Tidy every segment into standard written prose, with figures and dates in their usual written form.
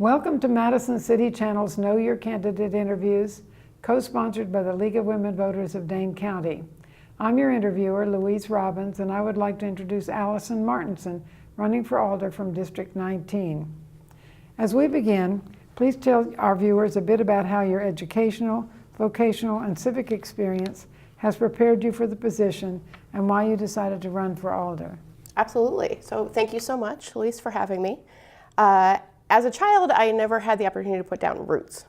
Welcome to Madison City Channel's Know Your Candidate interviews, co-sponsored by the League of Women Voters of Dane County. I'm your interviewer, Louise Robbins, and I would like to introduce Allison Martinson, running for Alder from District 19. As we begin, please tell our viewers a bit about how your educational, vocational, and civic experience has prepared you for the position and why you decided to run for Alder. Absolutely. So thank you so much, Louise, for having me. As a child, I never had the opportunity to put down roots.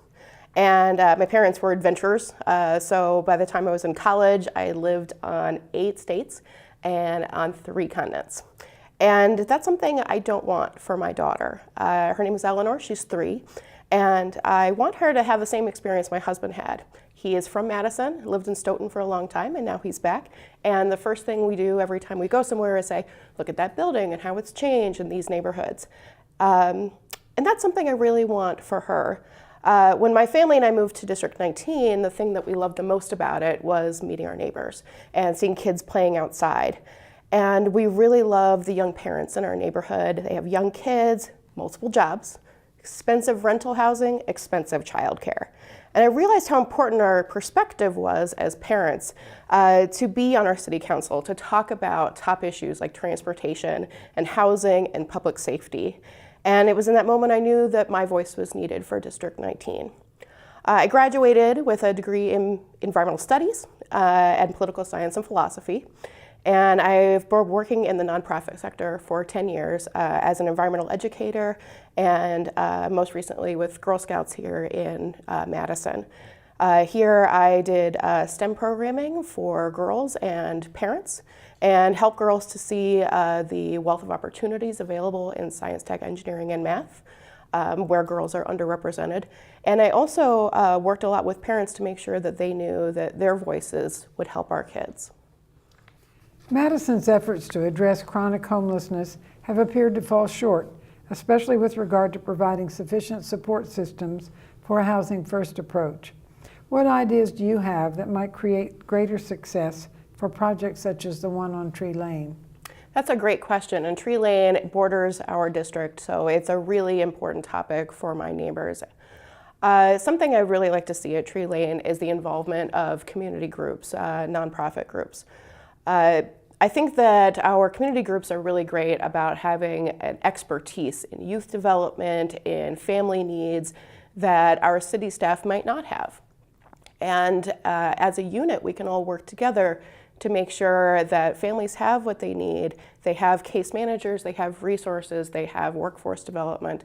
And my parents were adventurers, so by the time I was in college, I lived on 8 states and on 3 continents. And that's something I don't want for my daughter. Her name is Eleanor, she's 3, and I want her to have the same experience my husband had. He is from Madison, lived in Stoughton for a long time, and now he's back. And the first thing we do every time we go somewhere is say, look at that building and how it's changed in these neighborhoods. And that's something I really want for her. When my family and I moved to District 19, the thing that we loved the most about it was meeting our neighbors and seeing kids playing outside. And we really love the young parents in our neighborhood. They have young kids, multiple jobs, expensive rental housing, expensive childcare. And I realized how important our perspective was as parents to be on our city council, to talk about top issues like transportation and housing and public safety. And it was in that moment I knew that my voice was needed for District 19. I graduated with a degree in environmental studies and political science and philosophy. And I've been working in the nonprofit sector for 10 years as an environmental educator and most recently with Girl Scouts here in Madison. Here I did STEM programming for girls and parents and help girls to see the wealth of opportunities available in science, tech, engineering, and math, where girls are underrepresented. And I also worked a lot with parents to make sure that they knew that their voices would help our kids. Madison's efforts to address chronic homelessness have appeared to fall short, especially with regard to providing sufficient support systems for a housing first approach. What ideas do you have that might create greater success for projects such as the one on Tree Lane? That's a great question, and Tree Lane borders our district, so it's a really important topic for my neighbors. Something I really like to see at Tree Lane is the involvement of community groups, nonprofit groups. I think that our community groups are really great about having an expertise in youth development, in family needs that our city staff might not have. And as a unit, we can all work together to make sure that families have what they need. They have case managers, they have resources, they have workforce development.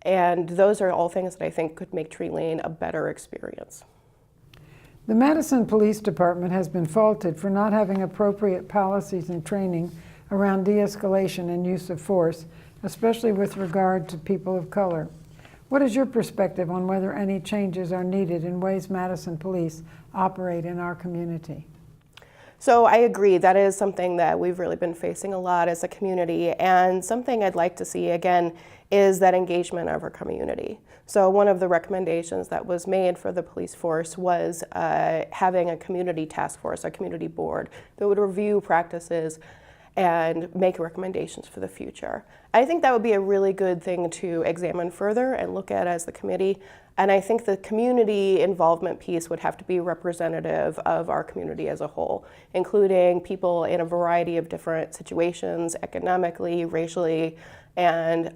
And those are all things that I think could make Tree Lane a better experience. The Madison Police Department has been faulted for not having appropriate policies and training around de-escalation and use of force, especially with regard to people of color. What is your perspective on whether any changes are needed in ways Madison Police operate in our community? So I agree, that is something that we've really been facing a lot as a community, and something I'd like to see again is that engagement of our community. So one of the recommendations that was made for the police force was having a community task force, a community board that would review practices and make recommendations for the future. I think that would be a really good thing to examine further and look at as the committee. And I think the community involvement piece would have to be representative of our community as a whole, including people in a variety of different situations, economically, racially, and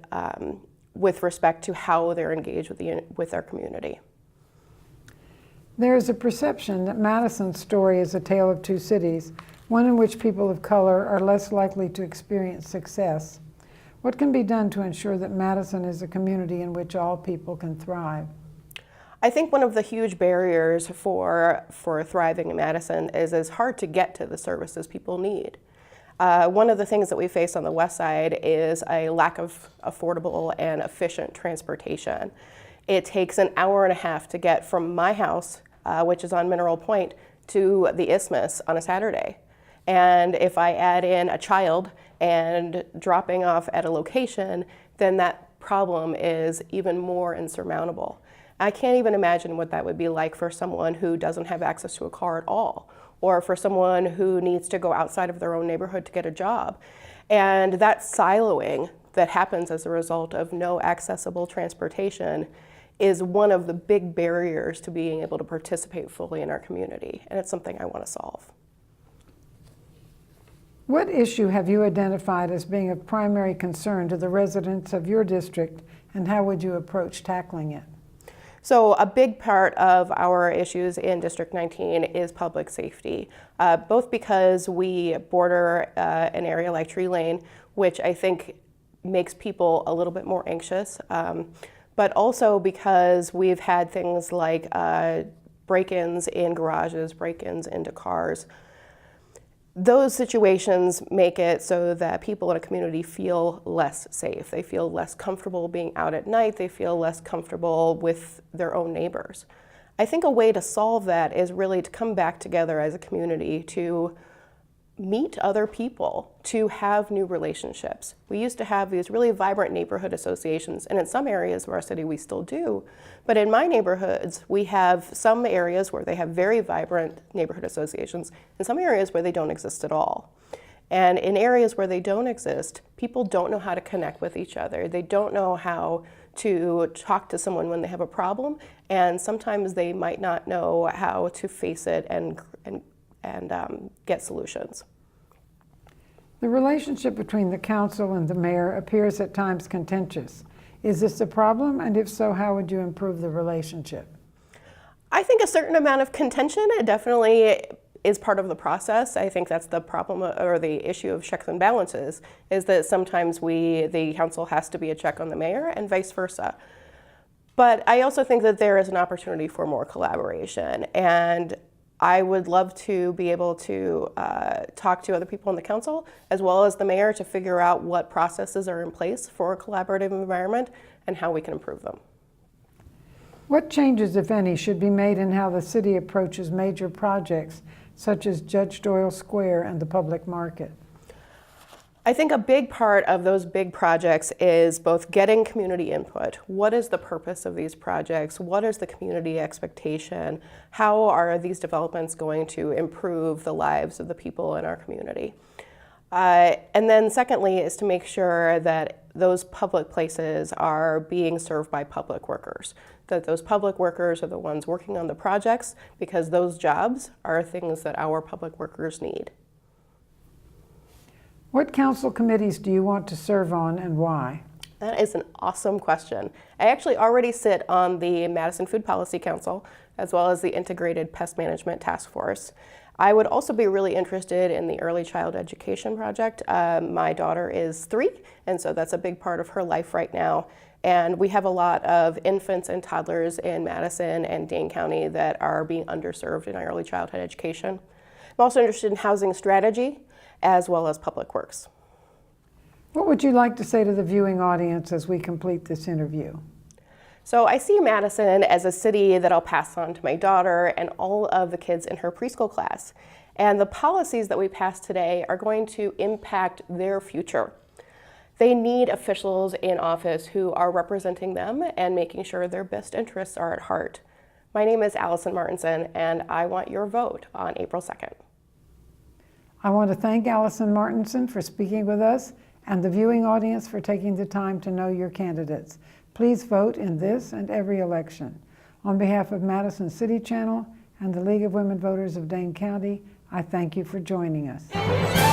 with respect to how they're engaged with our community. There is a perception that Madison's story is a tale of two cities, one in which people of color are less likely to experience success. What can be done to ensure that Madison is a community in which all people can thrive? I think one of the huge barriers for thriving in Madison is it's hard to get to the services people need. One of the things that we face on the west side is a lack of affordable and efficient transportation. It takes an hour and a half to get from my house, which is on Mineral Point, to the Isthmus on a Saturday. And if I add in a child and dropping off at a location, then that problem is even more insurmountable. I can't even imagine what that would be like for someone who doesn't have access to a car at all, or for someone who needs to go outside of their own neighborhood to get a job. And that siloing that happens as a result of no accessible transportation is one of the big barriers to being able to participate fully in our community, and it's something I want to solve. What issue have you identified as being of primary concern to the residents of your district, and how would you approach tackling it? So a big part of our issues in District 19 is public safety, both because we border an area like Tree Lane, which I think makes people a little bit more anxious, but also because we've had things like break-ins in garages, break-ins into cars. Those situations make it so that people in a community feel less safe. They feel less comfortable being out at night. They feel less comfortable with their own neighbors. I think a way to solve that is really to come back together as a community to meet other people, to have new relationships. We used to have these really vibrant neighborhood associations, and in some areas of our city we still do. But in my neighborhoods, we have some areas where they have very vibrant neighborhood associations, and some areas where they don't exist at all. And in areas where they don't exist, people don't know how to connect with each other. They don't know how to talk to someone when they have a problem, and sometimes they might not know how to face it and get solutions. The relationship between the council and the mayor appears at times contentious. Is this a problem, and if so, how would you improve the relationship? I think a certain amount of contention, it definitely is part of the process. I think that's the problem or the issue of checks and balances, is that sometimes the council has to be a check on the mayor and vice versa. But I also think that there is an opportunity for more collaboration, and I would love to be able to talk to other people in the council as well as the mayor to figure out what processes are in place for a collaborative environment and how we can improve them. What changes, if any, should be made in how the city approaches major projects such as Judge Doyle Square and the public market? I think a big part of those big projects is both getting community input. What is the purpose of these projects? What is the community expectation? How are these developments going to improve the lives of the people in our community? And then secondly is to make sure that those public places are being served by public workers, that those public workers are the ones working on the projects, because those jobs are things that our public workers need. What council committees do you want to serve on, and why? That is an awesome question. I actually already sit on the Madison Food Policy Council, as well as the Integrated Pest Management Task Force. I would also be really interested in the Early Child Education Project. My daughter is 3, and so that's a big part of her life right now. And we have a lot of infants and toddlers in Madison and Dane County that are being underserved in our early childhood education. I'm also interested in housing strategy, as well as public works. What would you like to say to the viewing audience as we complete this interview? So I see Madison as a city that I'll pass on to my daughter and all of the kids in her preschool class. And the policies that we pass today are going to impact their future. They need officials in office who are representing them and making sure their best interests are at heart. My name is Allison Martinson, and I want your vote on April 2nd. I want to thank Allison Martinson for speaking with us and the viewing audience for taking the time to know your candidates. Please vote in this and every election. On behalf of Madison City Channel and the League of Women Voters of Dane County, I thank you for joining us.